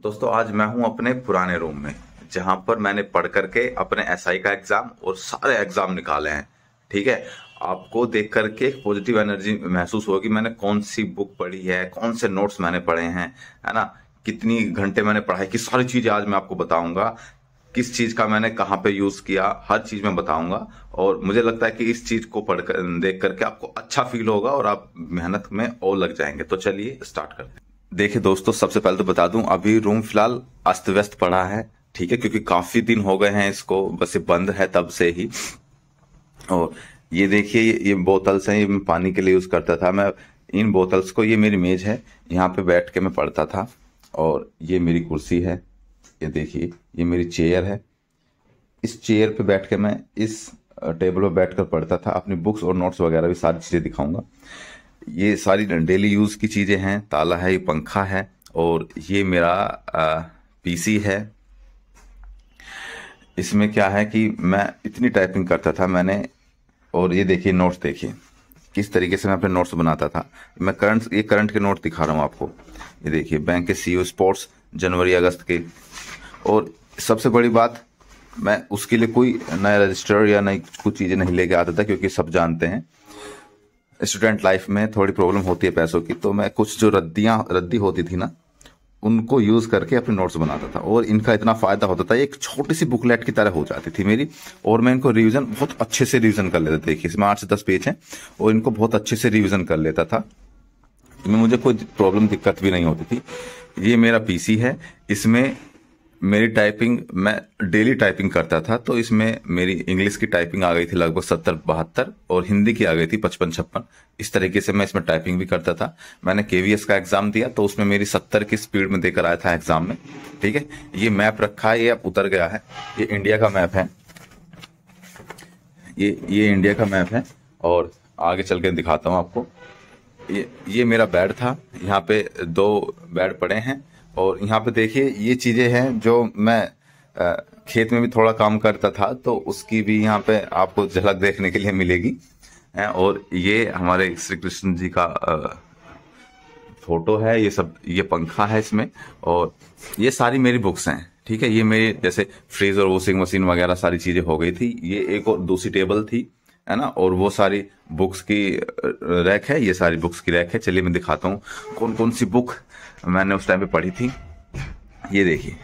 दोस्तों आज मैं हूं अपने पुराने रूम में, जहां पर मैंने पढ़ करके अपने एसआई का एग्जाम और सारे एग्जाम निकाले हैं। ठीक है। आपको देख करके एक पॉजिटिव एनर्जी महसूस होगी। मैंने कौन सी बुक पढ़ी है, कौन से नोट्स मैंने पढ़े हैं, है ना, कितनी घंटे मैंने पढ़ाई की, सारी चीजें आज मैं आपको बताऊंगा। किस चीज का मैंने कहाँ पे यूज किया, हर चीज मैं बताऊंगा। और मुझे लगता है कि इस चीज को पढ़कर देख करके आपको अच्छा फील होगा और आप मेहनत में और लग जाएंगे। तो चलिए स्टार्ट करते हैं। देखिए दोस्तों, सबसे पहले तो बता दूं, अभी रूम फिलहाल अस्त व्यस्त पड़ा है। ठीक है, क्योंकि काफी दिन हो गए हैं इसको, बस ये बंद है तब से ही। और ये देखिए, ये बोतल्स हैं, ये मैं पानी के लिए यूज करता था। मैं इन बोतल्स को, ये मेरी मेज है, यहाँ पे बैठ के मैं पढ़ता था। और ये मेरी कुर्सी है, ये देखिए, ये मेरी चेयर है। इस चेयर पे बैठ के मैं इस टेबल पे बैठ कर पढ़ता था। अपनी बुक्स और नोट्स वगैरह भी सारी चीजें दिखाऊंगा। ये सारी डेली यूज की चीजें हैं। ताला है, ये पंखा है, और ये मेरा पीसी है। इसमें क्या है कि मैं इतनी टाइपिंग करता था मैंने। और ये देखिए नोट्स, देखिए किस तरीके से मैं अपने नोट्स बनाता था। मैं करंट के नोट दिखा रहा हूँ आपको। ये देखिए, बैंक के सीईओ स्पोर्ट्स जनवरी अगस्त के। और सबसे बड़ी बात, मैं उसके लिए कोई नया रजिस्टर या नई कुछ चीजें नहीं लेके आता था, क्योंकि सब जानते हैं स्टूडेंट लाइफ में थोड़ी प्रॉब्लम होती है पैसों की। तो मैं कुछ जो रद्दी होती थी ना, उनको यूज करके अपने नोट्स बनाता था। और इनका इतना फायदा होता था, एक छोटी सी बुकलेट की तरह हो जाती थी मेरी। और मैं इनको रिवीजन बहुत अच्छे से रिवीजन कर लेता था। देखिए, इसमें 8 से 10 पेज हैं और इनको बहुत अच्छे से रिवीजन कर लेता था। इसमें मुझे कोई प्रॉब्लम, दिक्कत भी नहीं होती थी। ये मेरा पीसी है, इसमें मेरी टाइपिंग, मैं डेली टाइपिंग करता था। तो इसमें मेरी इंग्लिश की टाइपिंग आ गई थी लगभग 70-72, और हिंदी की आ गई थी 55-56। इस तरीके से मैं इसमें टाइपिंग भी करता था। मैंने केवीएस का एग्जाम दिया, तो उसमें मेरी 70 की स्पीड में देकर आया था एग्जाम में। ठीक है। ये मैप रखा है, ये अब उतर गया है। ये इंडिया का मैप है, ये इंडिया का मैप है। और आगे चल के दिखाता हूँ आपको। ये मेरा बेड था, यहाँ पे 2 बेड पड़े हैं। और यहाँ पे देखिए, ये चीजें हैं जो मैं खेत में भी थोड़ा काम करता था, तो उसकी भी यहाँ पे आपको झलक देखने के लिए मिलेगी। और ये हमारे श्री कृष्ण जी का फोटो है। ये सब, ये पंखा है इसमें। और ये सारी मेरी बुक्स हैं। ठीक है। ये मेरी जैसे फ्रिज और वॉशिंग मशीन वगैरह सारी चीजें हो गई थी। ये एक और दूसरी टेबल थी, है ना। और वो सारी बुक्स की रैक है, ये सारी बुक्स की रैक है। चलिए मैं दिखाता हूँ कौन कौन सी बुक मैंने उस टाइम पे पढ़ी थी। ये देखिए,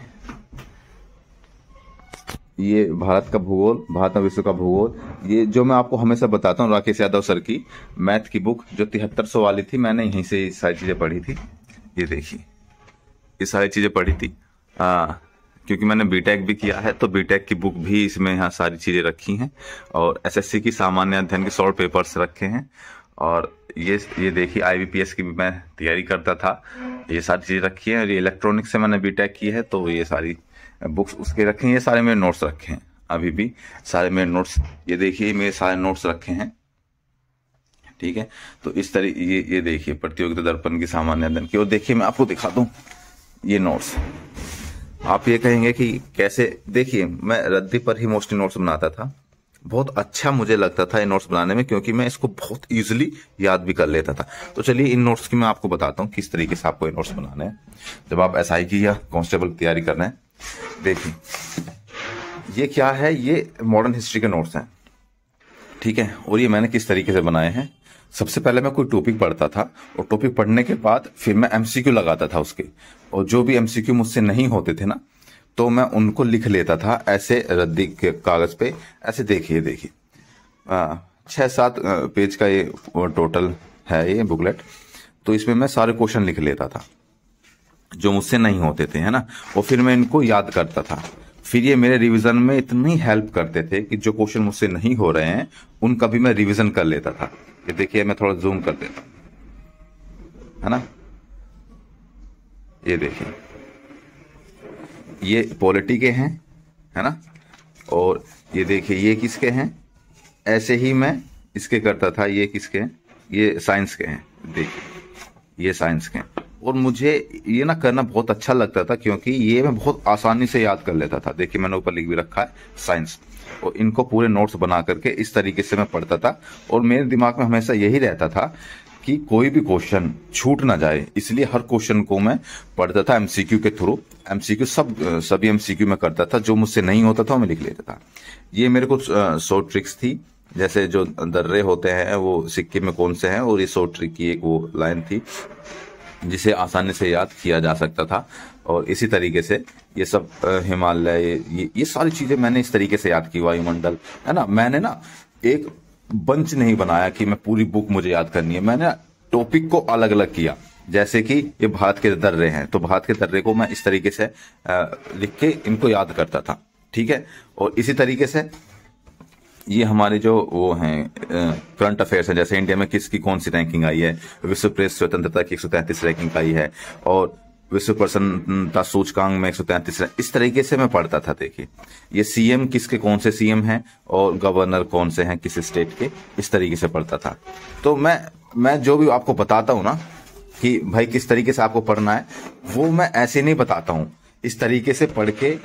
ये भारत का भूगोल, भारत और विश्व का भूगोल। ये जो मैं आपको हमेशा बताता हूँ, राकेश यादव सर की मैथ की बुक जो 7300 वाली थी, मैंने यहीं से ये सारी चीजें पढ़ी थी। ये देखिए, ये सारी चीजें पढ़ी थी। क्योंकि मैंने बीटेक भी किया है, तो बीटेक की बुक भी इसमें यहाँ सारी चीजें रखी हैं। और एसएससी की सामान्य अध्ययन के शॉर्ट पेपर्स रखे हैं। और ये देखिए, आईबीपीएस की भी मैं तैयारी करता था। ये सारी चीजें रखी हैं। और ये इलेक्ट्रॉनिक्स से मैंने बीटेक की है, तो ये सारी बुक्स उसके रखे हैं। ये सारे मेरे नोट्स रखे हैं, अभी भी सारे मेरे नोट्स। ये देखिए, मेरे सारे नोट्स रखे हैं। ठीक है। तो इस तरह ये देखिए, प्रतियोगिता दर्पण की सामान्य अध्ययन की। और देखिए, मैं आपको दिखा दूं ये नोट्स। आप ये कहेंगे कि कैसे। देखिए, मैं रद्दी पर ही मोस्टली नोट्स बनाता था। बहुत अच्छा मुझे लगता था ये नोट्स बनाने में, क्योंकि मैं इसको बहुत इजीली याद भी कर लेता था। तो चलिए इन नोट्स की मैं आपको बताता हूँ किस तरीके से आपको ये नोट्स बनाने हैं जब आप एसआई की या कांस्टेबल की तैयारी कर रहे हैं। देखिए, ये क्या है, ये मॉडर्न हिस्ट्री के नोट्स हैं। ठीक है। और ये मैंने किस तरीके से बनाए हैं। सबसे पहले मैं कोई टॉपिक पढ़ता था, और टॉपिक पढ़ने के बाद फिर मैं एमसीक्यू लगाता था उसके। और जो भी एमसीक्यू मुझसे नहीं होते थे ना, तो मैं उनको लिख लेता था ऐसे रद्दी के कागज पे। ऐसे देखिए 6-7 पेज का ये टोटल है ये बुकलेट। तो इसमें मैं सारे क्वेश्चन लिख लेता था जो मुझसे नहीं होते थे, है ना। और फिर मैं इनको याद करता था। फिर ये मेरे रिवीजन में इतनी हेल्प करते थे कि जो क्वेश्चन मुझसे नहीं हो रहे हैं, उनका भी मैं रिवीजन कर लेता था। ये देखिए, मैं थोड़ा जूम कर देता, है ना। ये देखिए, ये पॉलिटी के हैं, है ना। और ये देखिए, ये किसके हैं। ऐसे ही मैं इसके करता था। ये किसके हैं, ये साइंस के हैं। देखिए, ये साइंस के हैं। और मुझे ये ना करना बहुत अच्छा लगता था, क्योंकि ये मैं बहुत आसानी से याद कर लेता था। देखिए, मैंने ऊपर लिख भी रखा है साइंस। और इनको पूरे नोट्स बना करके इस तरीके से मैं पढ़ता था। और मेरे दिमाग में हमेशा यही रहता था कि कोई भी क्वेश्चन छूट ना जाए, इसलिए हर क्वेश्चन को मैं पढ़ता था एमसीक्यू के थ्रू। एमसीक्यू सभी एमसीक्यू में करता था, जो मुझसे नहीं होता था मैं लिख लेता था। ये मेरे कुछ 100 ट्रिक्स थी, जैसे जो दर्रे होते हैं वो सिक्के में कौन से हैं, और ये 100 ट्रिक की एक वो लाइन थी जिसे आसानी से याद किया जा सकता था। और इसी तरीके से ये सब हिमालय, ये सारी चीजें मैंने इस तरीके से याद की। वायुमंडल है ना, मैंने ना एक बंच नहीं बनाया कि मैं पूरी बुक मुझे याद करनी है, मैंने टॉपिक को अलग अलग किया। जैसे कि ये भारत के दर्रे हैं, तो भारत के दर्रे को मैं इस तरीके से लिख के इनको याद करता था, ठीक है। और इसी तरीके से ये हमारे जो वो हैं करंट अफेयर्स हैं, जैसे इंडिया में किसकी कौन सी रैंकिंग आई है, विश्व प्रेस स्वतंत्रता की 133 रैंकिंग आई है, और विश्व प्रसन्नता सूचकांक में 133। इस तरीके से मैं पढ़ता था। देखिए ये सीएम किसके कौन से सीएम हैं और गवर्नर कौन से हैं किस स्टेट के, इस तरीके से पढ़ता था। तो मैं जो भी आपको बताता हूं ना कि भाई किस तरीके से आपको पढ़ना है, वो मैं ऐसे नहीं बताता हूं, इस तरीके से पढ़ के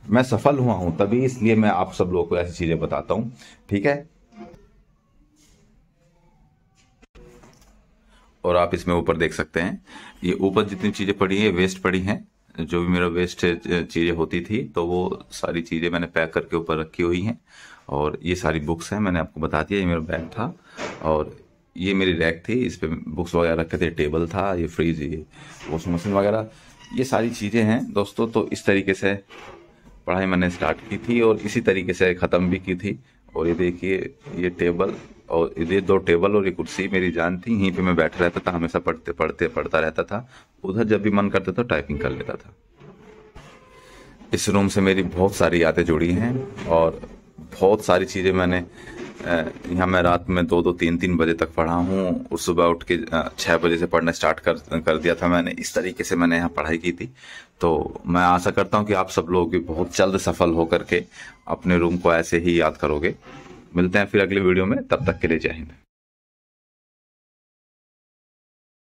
मैं सफल हुआ हूं, तभी इसलिए मैं आप सब लोगों को ऐसी चीजें बताता हूं, ठीक है। और आप इसमें ऊपर देख सकते हैं, ये ऊपर जितनी चीजें पड़ी है वेस्ट पड़ी हैं, जो भी मेरा वेस्ट चीजें होती थी तो वो सारी चीजें मैंने पैक करके ऊपर रखी हुई हैं। और ये सारी बुक्स हैं, मैंने आपको बता दिया। ये मेरा बैग था और ये मेरी रैक थी, इस पे बुक्स वगैरह रखे थे, टेबल था, ये फ्रिज, ये वॉशिंग मशीन वगैरह, ये सारी चीजें हैं दोस्तों। तो इस तरीके से पढ़ाई मैंने स्टार्ट की थी और इसी तरीके से ख़त्म भी की थी। और ये देखिए ये टेबल और ये 2 टेबल और ये कुर्सी मेरी जान थी, यहीं पे मैं बैठा रहता था, हमेशा पढ़ता रहता था। उधर जब भी मन करता था टाइपिंग कर लेता था। इस रूम से मेरी बहुत सारी यादें जुड़ी हैं और बहुत सारी चीज़ें मैंने यहाँ मैं रात में 2-2 3-3 बजे तक पढ़ा हूँ, और सुबह उठ के 6 बजे से पढ़ना स्टार्ट कर दिया था मैंने। इस तरीके से मैंने यहाँ पढ़ाई की थी। तो मैं आशा करता हूँ कि आप सब लोग भी बहुत जल्द सफल होकर के अपने रूम को ऐसे ही याद करोगे। मिलते हैं फिर अगले वीडियो में, तब तक के लिए जय हिंद।